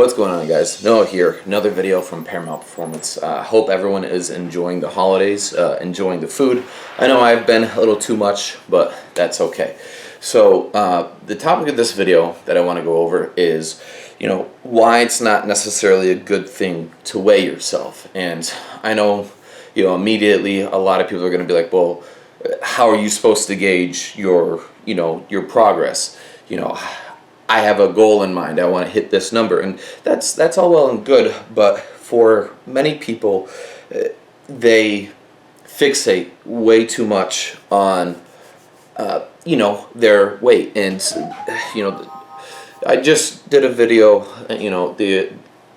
What's going on, guys? Noah here, another video from Paramount Performance. Hope everyone is enjoying the holidays, enjoying the food. I know I've been a little too much, but that's okay. So the topic of this video that I want to go over is, why it's not necessarily a good thing to weigh yourself. And I know, immediately a lot of people are going to be like, well, how are you supposed to gauge your progress? I have a goal in mind. I want to hit this number, and that's all well and good. But for many people, they fixate way too much on their weight. And I just did a video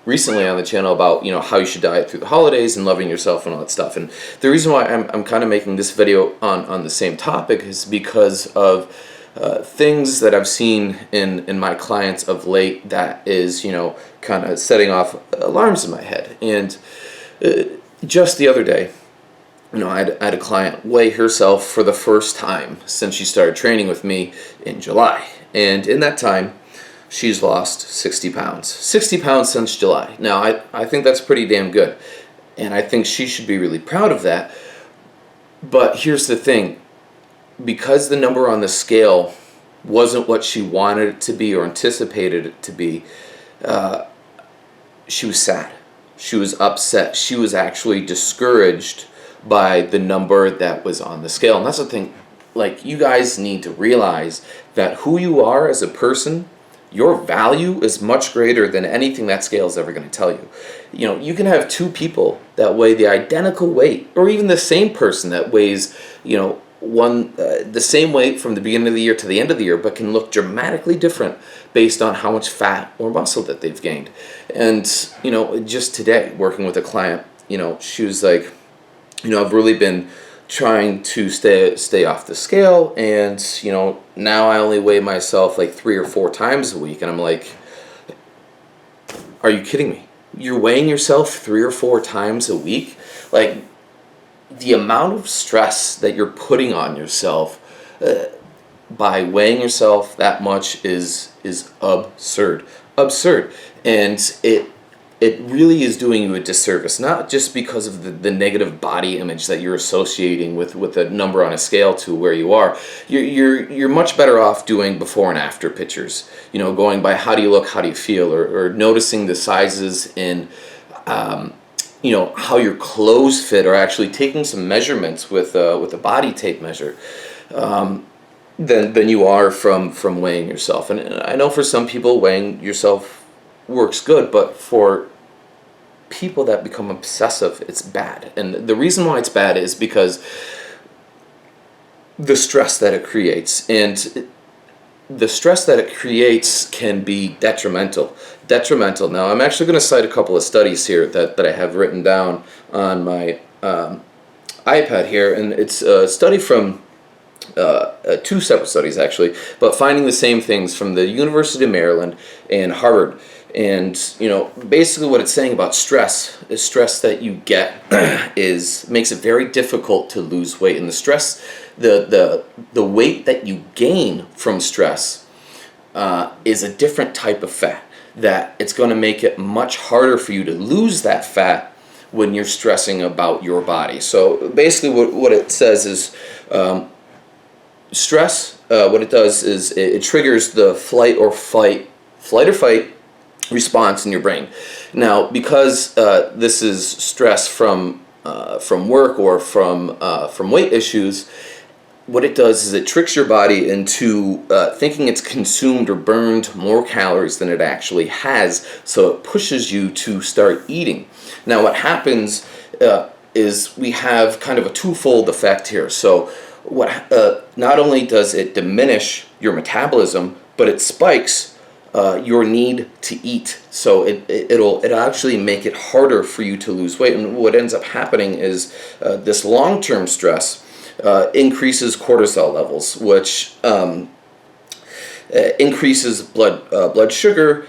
recently on the channel about how you should diet through the holidays and loving yourself and all that stuff. And the reason why I'm kind of making this video on the same topic is because of things that I've seen in my clients of late that is, kind of setting off alarms in my head. And just the other day, I had a client weigh herself for the first time since she started training with me in July. And in that time, she's lost 60 pounds. 60 pounds since July. Now, I think that's pretty damn good. And I think she should be really proud of that. But here's the thing. Because the number on the scale wasn't what she wanted it to be or anticipated it to be, she was sad. She was upset. She was actually discouraged by the number that was on the scale. And that's the thing. Like, you guys need to realize that who you are as a person, your value is much greater than anything that scale is ever going to tell you. You can have two people that weigh the identical weight, or even the same person that weighs, the same weight from the beginning of the year to the end of the year, but can look dramatically different based on how much fat or muscle that they've gained. And, just today, working with a client, she was like, I've really been trying to stay off the scale, and, now I only weigh myself like 3 or 4 times a week. And I'm like, are you kidding me? You're weighing yourself 3 or 4 times a week? Like, the amount of stress that you're putting on yourself by weighing yourself that much is absurd. And it really is doing you a disservice, not just because of the negative body image that you're associating with a number on a scale to where you are. You're much better off doing before and after pictures, going by how do you look, how do you feel, or noticing the sizes in how your clothes fit, or actually taking some measurements with a body tape measure, than you are from weighing yourself. And I know for some people weighing yourself works good, but for people that become obsessive, it's bad. And the reason why it's bad is because the stress that it creates. And the stress that it creates can be detrimental. Now, I'm actually going to cite a couple of studies here that I have written down on my iPad here, and it's a study from 2 separate studies actually, but finding the same things from the University of Maryland and Harvard. And basically what it's saying about stress is stress that you get makes it very difficult to lose weight. And the stress, the weight that you gain from stress is a different type of fat, that it's going to make it much harder for you to lose that fat when you're stressing about your body. So basically what it says is stress, what it does is it triggers the flight or fight response in your brain. Now, because this is stress from work or from weight issues, what it does is it tricks your body into thinking it's consumed or burned more calories than it actually has, so it pushes you to start eating. Now, what happens is we have kind of a twofold effect here. So not only does it diminish your metabolism, but it spikes your need to eat. So it'll actually make it harder for you to lose weight. And what ends up happening is this long-term stress increases cortisol levels, which increases blood sugar,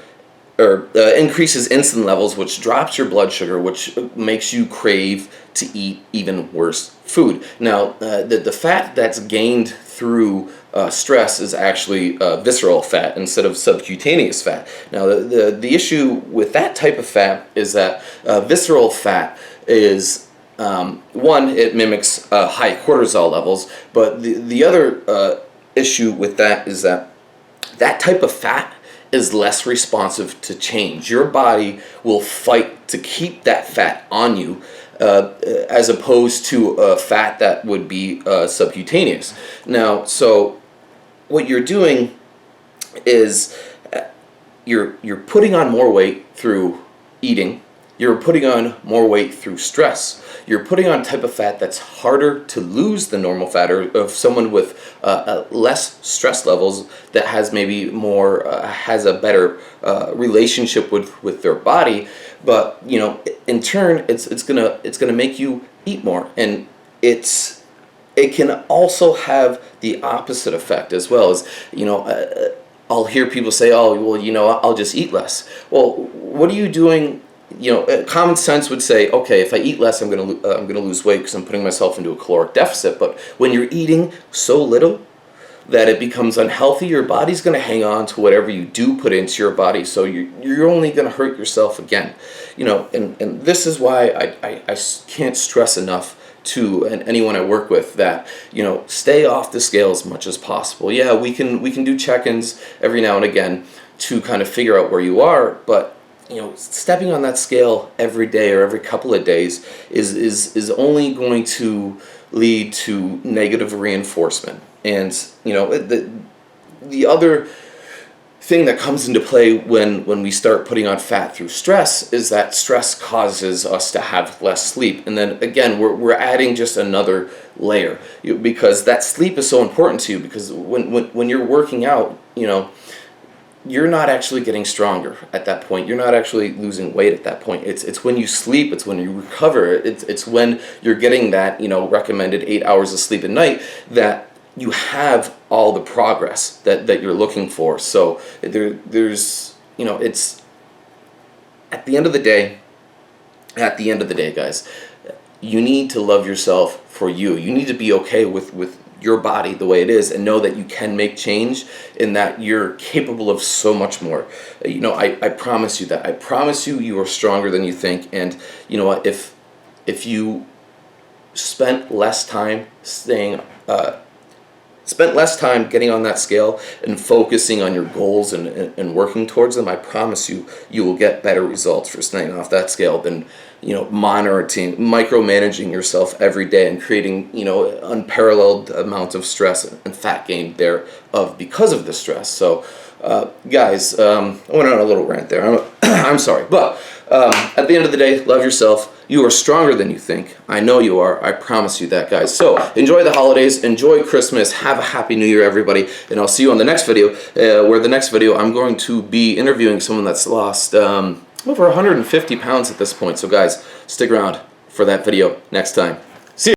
increases insulin levels, which drops your blood sugar, which makes you crave to eat even worse food. Now, the fat that's gained through stress is actually visceral fat instead of subcutaneous fat. Now, the issue with that type of fat is that visceral fat is one, it mimics high cortisol levels, but the other issue with that is that that type of fat is less responsive to change. Your body will fight to keep that fat on you, as opposed to fat that would be subcutaneous. Now, so what you're doing is you're putting on more weight through eating. You're putting on more weight through stress. You're putting on a type of fat that's harder to lose than normal fat, or of someone with less stress levels that has maybe more, has a better relationship with their body. But in turn, it's gonna make you eat more, and it can also have the opposite effect as well. As I'll hear people say, "Oh, well, I'll just eat less." Well, what are you doing? Common sense would say, okay, if I eat less, I'm gonna lose weight because I'm putting myself into a caloric deficit. But when you're eating so little that it becomes unhealthy, your body's gonna hang on to whatever you do put into your body. So you're only gonna hurt yourself again. And this is why I can't stress enough to anyone I work with that stay off the scale as much as possible. Yeah, we can do check-ins every now and again to kind of figure out where you are, but stepping on that scale every day or every couple of days is only going to lead to negative reinforcement. And the other thing that comes into play when we start putting on fat through stress is that stress causes us to have less sleep. And then again, we're adding just another layer, because that sleep is so important to you, because when you're working out, you're not actually getting stronger at that point. You're not actually losing weight at that point. It's when you sleep, it's when you recover, it's when you're getting that, recommended 8 hours of sleep a night, that you have all the progress that you're looking for. So there's it's at the end of the day, guys, you need to love yourself for you. You need to be okay with your body the way it is, and know that you can make change, and that you're capable of so much more. I promise you that. I promise you are stronger than you think. And you know what? If you spent less time getting on that scale and focusing on your goals and working towards them, I promise you will get better results for staying off that scale than micromanaging yourself every day and creating unparalleled amounts of stress and fat gain thereof because of the stress. So guys, I went on a little rant there. I'm sorry, but at the end of the day, love yourself. You are stronger than you think. I know you are. I promise you that, guys. So enjoy the holidays, enjoy Christmas, have a happy New Year, everybody, and I'll see you on the next video, where the next video I'm going to be interviewing someone that's lost over 150 pounds at this point. So guys, stick around for that video next time.